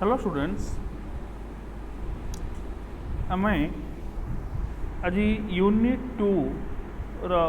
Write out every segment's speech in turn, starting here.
Hello students, आम आज unit 2 रो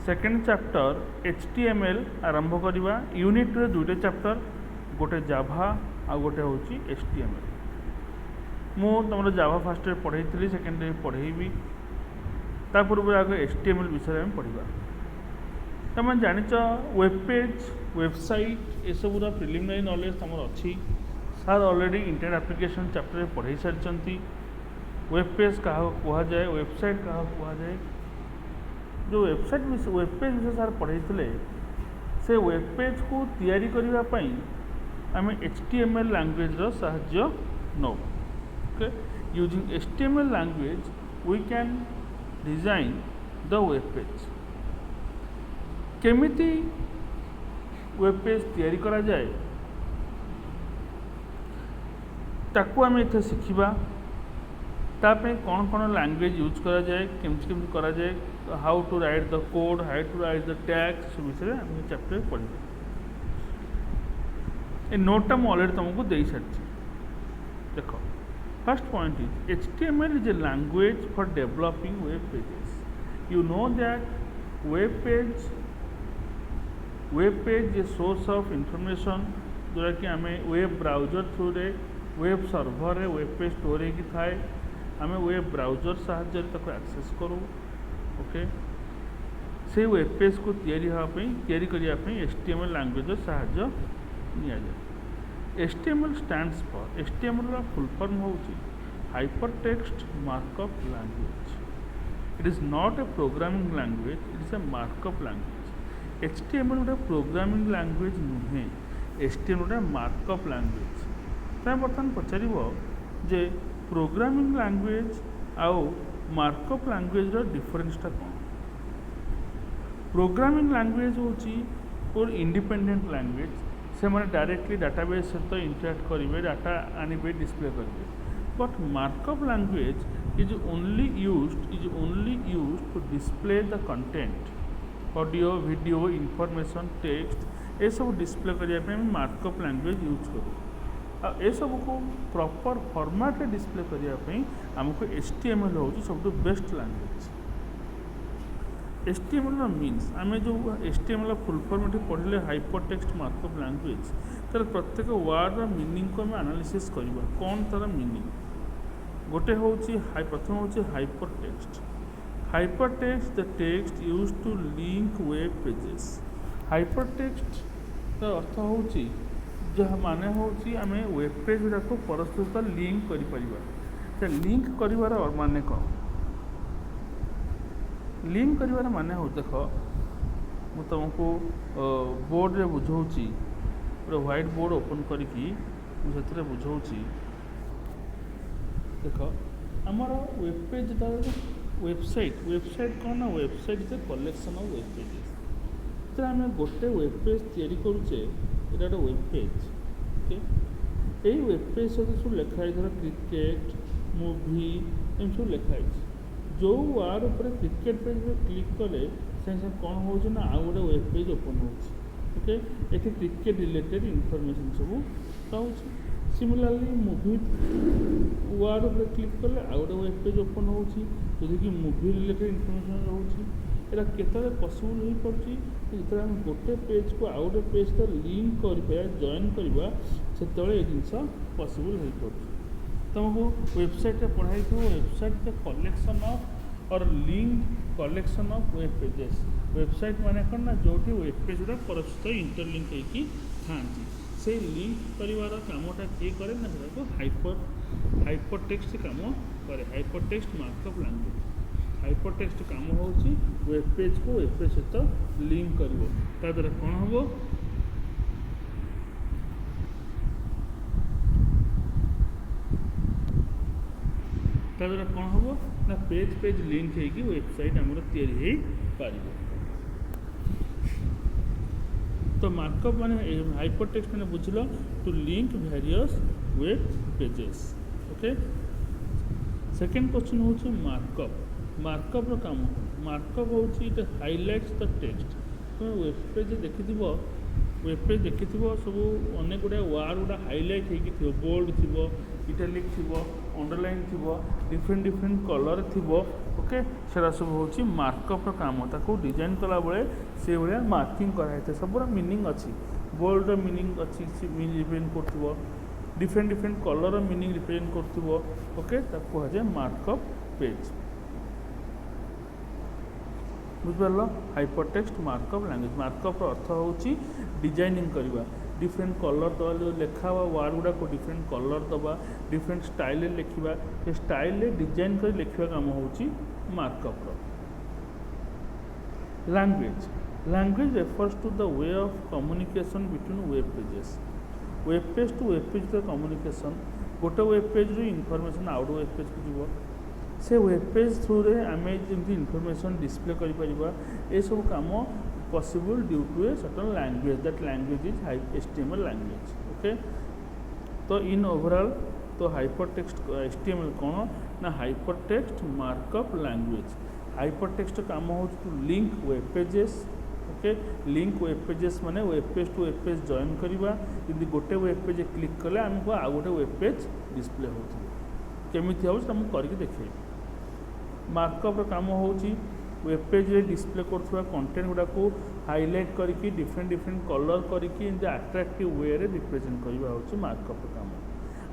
सेकेंड चैप्टर HTML आरंभ करवा। यूनिट रे दुईटा चैप्टर, गोटे जाभा आ गोटे हूँ HTML। मु तुम जाभा फास्ट पढ़ाई, सेकेंड पढ़ेबी, ता पूर्व आगे HTML विषय में पढ़ा। तुम जानिच वेब पेज, वेबसाइट ये सबूर प्रिलिमिनारी नॉलेज तुम अच्छी। सार ऑलरेडी इंटरनेट एप्लिकेशन चैप्टर पढ़ाई सारी। वेब पेज क्या कहुए, वेबसाइट क्या कहुए, जो वेबसाइट वेब पेज विषय सार पढ़ाई से वेब पेज को तैयारी करने आम HTML लैंग्वेज रो साहाय्य नौ। Okay, using HTML language we can design the web page. केमिति वेब पेज तैयारी करा जाए ताकू आम इथे शिखिबा। तापे कौन कौन लैंग्वेज यूज करा जाए, केमती करा जाए, how to write the code, how to write the tags, सब विषय आम चैप्टर पढ़ा। ये नोटा मुझे अलरेडी तुमको दे सारी। देख, first point is HTML is a language for developing web pages. You know that web page a source of information जोटा कि आम वेब ब्राउजर थ्रू रे, वेब सर्वर रे वेब पेज स्टोर होगी थाए। आम वेब ब्राउजर साहाय्य एक्सेस करूँ। ओके, से वेब पेज को तैयारी करने HTML लैंग्वेज साहाय्य नि जाए। HTML स्टैंड्स फॉर, HTML रा फुल फॉर्म होची hypertext markup language. It is not a programming language, it is a markup language. HTML गोटे प्रोग्रामिंग लैंग्वेज नुहे, HTML गोटे मार्कअप लैंग्वेज। तो बर्तमान पचार जे प्रोग्रामिंग लैंग्वेज आउ मार्कअप लैंग्वेज रो डिफरेंसटा कौन। प्रोग्रामिंग लैंग्वेज हूँ इंडिपेंडेंट लैंग्वेज, से मैंने डायरेक्टली डाटाबेस सहित इंटरेक्ट करेंगे, डाटा आनिबे, डिस्प्ले करेंगे। But markup language is only used to display the content, audio, video, information, text, ये सब डिस्प्ले करने मार्कअप लैंग्वेज यूज करूँ। ये सब को प्रॉपर फॉर्मेट रे डिस्प्ले करने आमको HTML हूँ सब बेस्ट लैंग्वेज। HTML मीन्स आम जो HTML फुल फॉर्म पढ़ले हाइपरटेक्स्ट मार्कअप लैंग्वेज, तर प्रत्येक वर्ड मीनिंग को आम एनालिसिस करवा। कौन तार मीनिंग गोटे हूँ, प्रथम हूँ hypertext. Hypertext the text use to link web pages. Hypertext अर्थ हूँ जहाँ माने हूँ आम वेब पेज गुड़ा को परस्पर सहित लिंक कर। लिंक कर माने कौन, लिंक कर माने हो, देख मु तुमको बोर्ड रे बुझाऊँगी, पूरा व्हाइट बोर्ड ओपन करके मुझे बुझाऊँगी। देख, आमर वेब पेज वेबसाइट कौन ना, website is a collection of web pages. तो आम गोटे वेब पेज तैयारी करुचे, ये गोटे वेब पेज। ओके, यही वेब पेज सहित सब लिखाई, धर क्रिकेट, मूवी, एम सब लिखाई। जो वार्ड उपर क्रिकेट पेज में क्लिक कले से कौन हो ना, आउ गोटे वेब पेज ओपन हो। ओके, ये क्रिकेट रिलेटेड इनफॉरमेशन सब पाँच। सिमिलरली मूवी वार्ड उपर क्लिक कले आउ गोटे वेब पेज ओपन हो, कि मूवी रिलेटेड इनफॉरमेशन रोचे। यहाँ केतले पॉसिबल हो पड़ी जो आम गोटे पेज को आउ गोटे पेज तो लिंक कर जॉइन करवा, से ये जिनस पॉसिबल हो पड़ी। तुमको वेबसाइट पढ़ाई थो, वेबसाइट कलेक्शन ऑफ और link collection of web pages. Website माने कौन ना, जो वेब पेज गुड़ा परस्पर इंटरलिंक होती था, से लिंक कर कामटा किए करे ना, हाइपरटेक्स्ट काम करे। हाइपरटेक्स्ट मार्कअप लैंग्वेज, हाइपरटेक्स्ट काम हूँ वेब पेज को वेब पेज सहित लिंक कर। द्वारा कौन हम, द्वारा कौन हम ना, पेज लिंक होगी वेबसाइट आमर तैयारी पार। तो मार्कअप माने हाइपरटेक्स्ट माने बुझल to link various web pages. Okay, second question हूँ मार्कअप। मार्कअप काम, मार्कअप हूँ इट हाइलाइट्स द टेक्स्ट। तुम वेब पेज देखि वेब पेज देखिथिबो सब अनेक गुड़ा वार्ड गुड़ा हाइलाइट होइकी थिबो बोल्ड थिबो इटालिक थिबो अंडरलाइन थिबो डिफरेंट डिफरेंट कलर थिबो ओके सेरा सब होची मार्कअप रो काम ताको डिजाइन कला बेले से भलिया मार्किंग कराइते सबरा मीनिंग अछि बोल्ड रो मीनिंग अछि रिप्रेजेंट करथिबो डिफरेंट डिफरेंट कलर रो मीनिंग रिप्रेजेंट करथिबो ओके ताको हजे मार्कअप पेज बुझिपार हाइपरटेक्स्ट मार्कअप लैंग्वेज मार्कअप अर्थ होची डिजाइनिंग करवा डिफरेंट कलर दवा जो लेखा हुआ वार्ड गुड़ा को डिफरेंट कलर दवा डिफरेंट स्टाइल लिखा से स्टाइल डिजाइन कर लिखा काम होची markup language language refers to the way of communication between web page to web page communication गोटे वेब पेज रू इनफॉरमेशन आउट वेब पेज को जीव से वेब पेज थ्रू रे आमे जमी इनफॉरमेशन डिस्प्ले करिपरिबा ए सब काम possible due to a certain language that language is HTML language okay तो इन ओवरऑल तो हाइपरटेक्स्ट HTML कौन ना हाइपरटेक्स्ट मार्कअप लैंग्वेज हाइपरटेक्स्ट काम हो to link web pages okay link web pages माने web page to web page join करवा यदि गोटे वेब पेज क्लिक कले आमको आ गोटे वेब पेज डिस्प्ले होती केमिति हो करके देखिए मार्कअप काम होची वेब पेज रे डिस्प्ले करथुवा कंटेंट गुडा को हाईलाइट करके डिफरेंट डिफरेंट कलर करके एंड अट्रैक्टिव वे रे रिप्रेजेंट करबा होची मार्कअप काम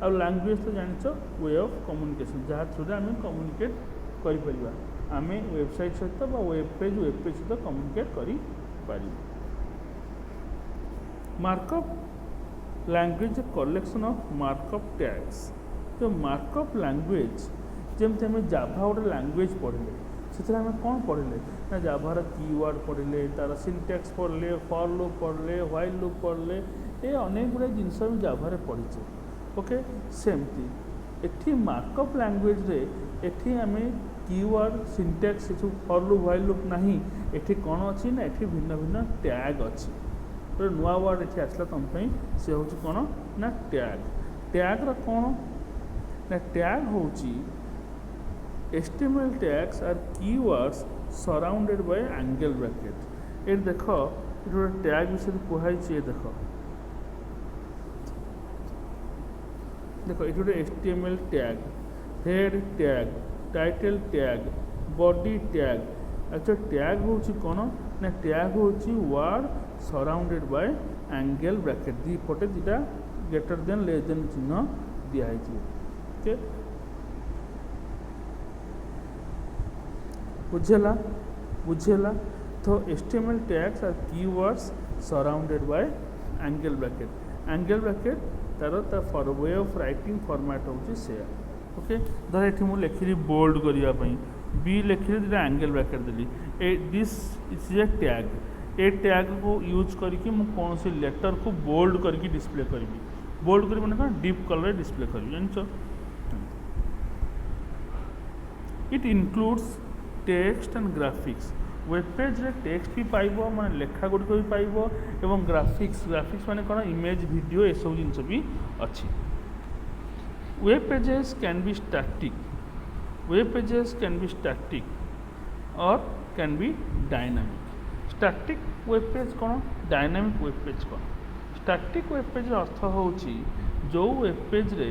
आ लैंग्वेज तो जानिछो वे ऑफ कम्युनिकेशन जहाँ थ्रू आम कम्युनिकेट करि परिबा आमे वेबसाइट सहित बा वेब पेज सहित कम्युनिकेट करि पारि markup language collection of markup tags तो मार्कअप लैंग्वेज जमती आम जाभा गोटे लैंग्वेज पढ़ले से आम कौन पढ़ले ना जाभार कीवर्ड पढ़ले तार सिंटैक्स पढ़ले फॉर लूप पढ़ले व्हाइल लूप पढ़ले ये अनेक गुड़ा जिनस भी जाभार पढ़ीचे ओके सेमती एठी मार्कअप लैंग्वेज रे एठी आम कीवर्ड सिंटैक्स सब फॉर लूप व्हाइल लूप नहीं एठी कौन अच्छी ना एठी भिन्न भिन्न टैग अच्छी तो नुआ वर्ड एठी आसला तुम से हूँ कौन ना टैग टैग कौन ना टैग होची HTML tags are keywords surrounded by angle bracket. ये देख ये टैग विषय कहुई देख ये गोटे HTML tag head tag title tag body tag अच्छा टैग होची कौन ना टैग होची word surrounded by angle bracket दी पटे दीटा ग्रेटर देन लेस देन चिन्ह दिखाई ओके बुझेला तो HTML tags are keywords surrounded by angle bracket तार for way of writing format होची से ओके धर एठी मु लिखिली बोल्ड करिया पई बी लिखिली दिटा एंगल ब्रैकेट देली ए दिस इज ए टैग ए टैग को यूज करके मु कौन सी लेटर को बोल्ड करके डिस्प्ले करी बोल्ड करी माने डीप कलर डिस्प्ले करी जानछो it includes text and graphics web page रे टेक्स्ट भी पाइबो माने लेखा गुड भी पाइबो एवं ग्राफिक्स माने कोन इमेज वीडियो ए सब जिंस भी अछि web pages can be static और can be dynamic static web page कोन डायनामिक वेब पेज कोन स्टैटिक वेब पेज अर्थ होउची जो वेब पेज रे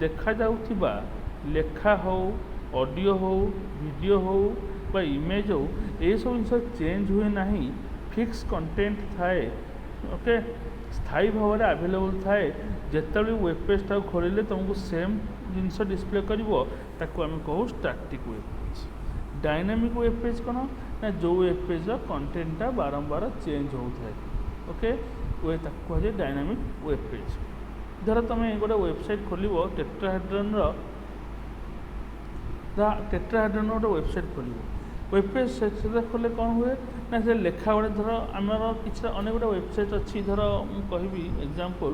देखा जाउथिबा लेखा हो ऑडियो हो वीडियो हो बा इमेज हो ये सब जिन चेंज हुए ना फिक्स कंटेंट थाए ओके स्थायी भाव में आवेलेबल थाए जिते वेब पेज टाक खोलिले तुमको सेम जिनस डिस्प्ले करें कहू static web page dynamic web page कौन ना जो वेब पेज कंटेंटा बारंबार चेंज होता है ओके वे कहुए डायनामिक वेब पेज धर तुम गोटे वेबसाइट खोल टेट्राहेड्रन गोटे वेबसाइट खोल वेब पेज से खोले कौन हुए ना से लेखा गोटे धर आमर किसी अनेक गोटे वेबसाइट अच्छी धर मुझे एग्जांपल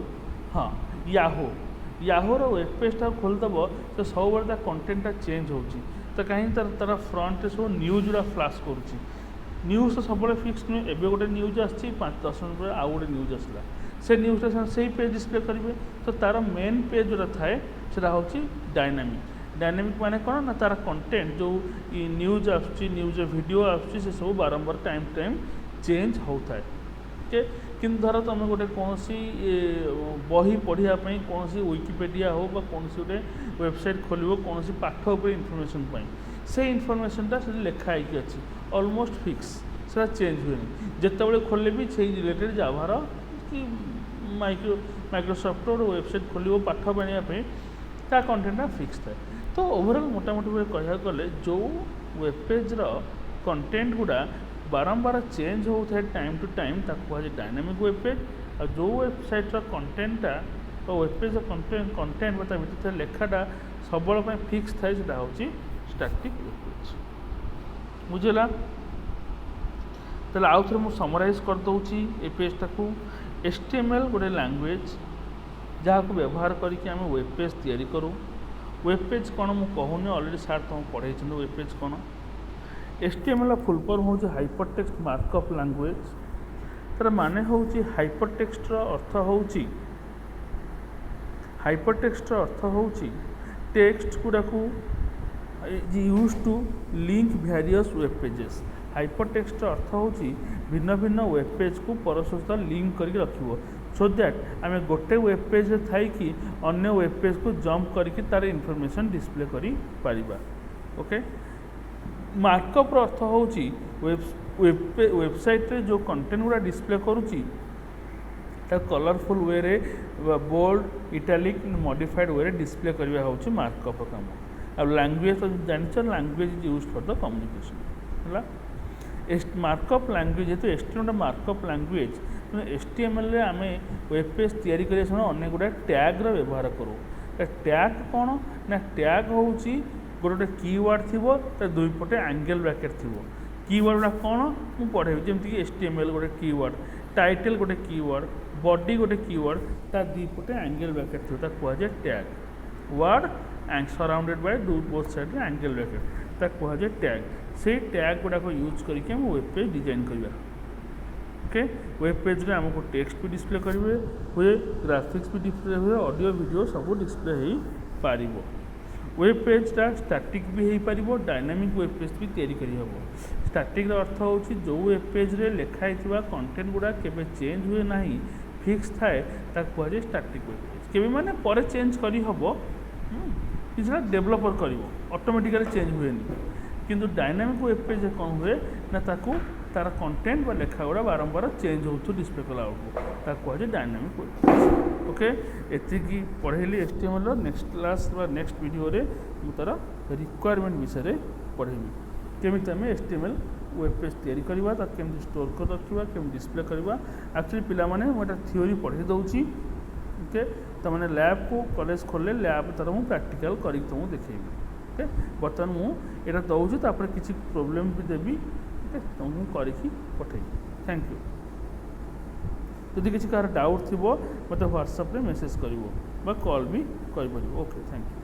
हाँ याहोर वेब पेज टाक खोलदेव तो सब ता कंटेंटा चेंज होची तो कहीं तार फ्रंट सब न्यूज गुड़ा फ्लाश करुच्ची न्यूज तो सब फिक्स नुहे एवं गोटे न्यूज आसी 5-10 मिनट पर आउ गोटे न्यूज आसला से न्यूजटा से पेज डिस्प्ले करेंगे तो तार मेन पेज जोटा थाए से हूँ डायनामिक माने कौन ना तार कंटेंट जो न्यूज न्यूज वीडियो से सब बारंबार टाइम चेंज होता है ओके किंतु धर तुम गोटे कौन बही पढ़िया कौन विकिपीडिया हो कौन गोटे वेबसाइट खोल कौन पाठ उपर इनफर्मेशन से इनफर्मेशनटा से लिखाई अच्छी ऑलमोस्ट फिक्स से चेंज हुए जिते खोले भी से रिलेटेड जाभार कि माइक्रोसॉफ्ट वेबसाइट खोल पाठ पढ़ाई ता कंटेंटा फिक्स थाए तो ओवरऑल मोटामोटी भाई कह गले जो वेब पेज्र कंटेंट गुड़ा बारंबार चेंज होता है टाइम टू टाइम कहुए डायनामिक वेब पेज और जो वेबसाइट्र कंटेंटा वेब पेज कंटेंट भर लेखाटा सब फिक्स थाए से हूँ स्टैटिक वेब पेज बुझेगा तेल आउ थे मुझे समराइज करदे ए पेजटा को HTML गोटे लैंग्वेज जहाँ को व्यवहार करके आम वेब पेज तैयारी करूँ वेब पेज कौन मुझे कहूनी अलरेडी सार तुम पढ़े वेब पेज कौन HTML फुल फॉर्म हूँ हाइपरटेक्स्ट मार्कअप लैंग्वेज तार माने हूँ हाइपरटेक्स्ट अर्थ हूँ हाइपरटेक्स्ट अर्थ हूँ टेक्स्ट गुड़ा को use to link various web pages hypertext अर्थ हूँ भिन्न भिन्न वेब पेज को परस्पर सहित लिंक करके रखिबो सो दैट आम गोटे वेब पेज थाई कि अन्य वेब पेज को जंप करके तार इनफॉरमेशन डिस्प्ले करी पारिबा ओके मार्कअप अर्थ हूँ वेबसाइट रे जो कंटेंट गुड़ा डिस्प्ले करुच्ची कलरफुल वे रे बोल्ड इटालिक मॉडिफाइड वे रे डिस्प्ले करवा हूँ मार्कअप काम आ लैंग्वेज तो जानिच language is use for the communication है मार्कअप लैंग्वेज जेहतु HTML मार्कअप लैंग्वेज HTML रे आम वेब पेज तैयारी करिया समय अनेक गुड़ा टैग रो व्यवहार करूँ टैग कौन ना टैग हूँ गोटे कीवर्ड थी तर दुई पटे एंगल ब्रैकेट थी कीवर्ड कौन मुझे पढ़े जमीक HTML गोटे कीवर्ड टाइटल गोटे कीवर्ड बॉडी गोटे कीवर्ड तार दुई पटे एंगल ब्रैकेट थी कहुए tag word surrounded by both side angle bracket कहुए टैग से टैग गुड़ाक यूज करके हम वेब पेज डिजाइन करवा ओके वेब पेज रे हमको टेक्स्ट भी डिस्प्ले करेंगे हुए ग्राफिक्स भी डिस्प्ले हुए ऑडियो वीडियो सब डिस्प्ले हो पार वेब पेजटा स्टैटिक भी हो पार डायनामिक वेब पेज भी तैयारी करहब स्टैटिक अर्थ हूँ जो वेब पेज रे लिखाई कंटेंट गुड़ा केबे चेंज हुए ना फिक्स थाए कहुए स्टैटिक वेब पेज केबे माने पर चेंज करहब किसी डेभलपर कर ऑटोमेटिकली चेंज हुए किंतु डायनामिक वेब पेज कौन हुए ना ताकू तार कंटेंट व लेखा गुड़ा बारंबार चेंज हो डिस्प्ले कला कहुए डायनामिक वेब पेज ओके एति पढ़ेली HTML next class next video रे मु तार रिक्वायरमेंट विषय पढ़ेबी केमी आम HTML वेब पेज तैयारी करवा केमी स्टोर कर रखा केमी डिस्प्ले करवा एक्चुअली पिला माने मोटा थ्योरी पढ़े दूसरी ओके तो मैंने लैब को कॉलेज खोले लैब तार मुझे प्रैक्टिकल करके तुमको देखेबी ओके बर्तमान मुझे दूसरी तापर किसी प्रोब्लेम भी देवी ओके तुमको करके पठेबी थैंक यू जदि किसी कार डाउट थी मत व्हाट्सएप रे मेसेज कर कॉल भी कर ओके थैंक यू।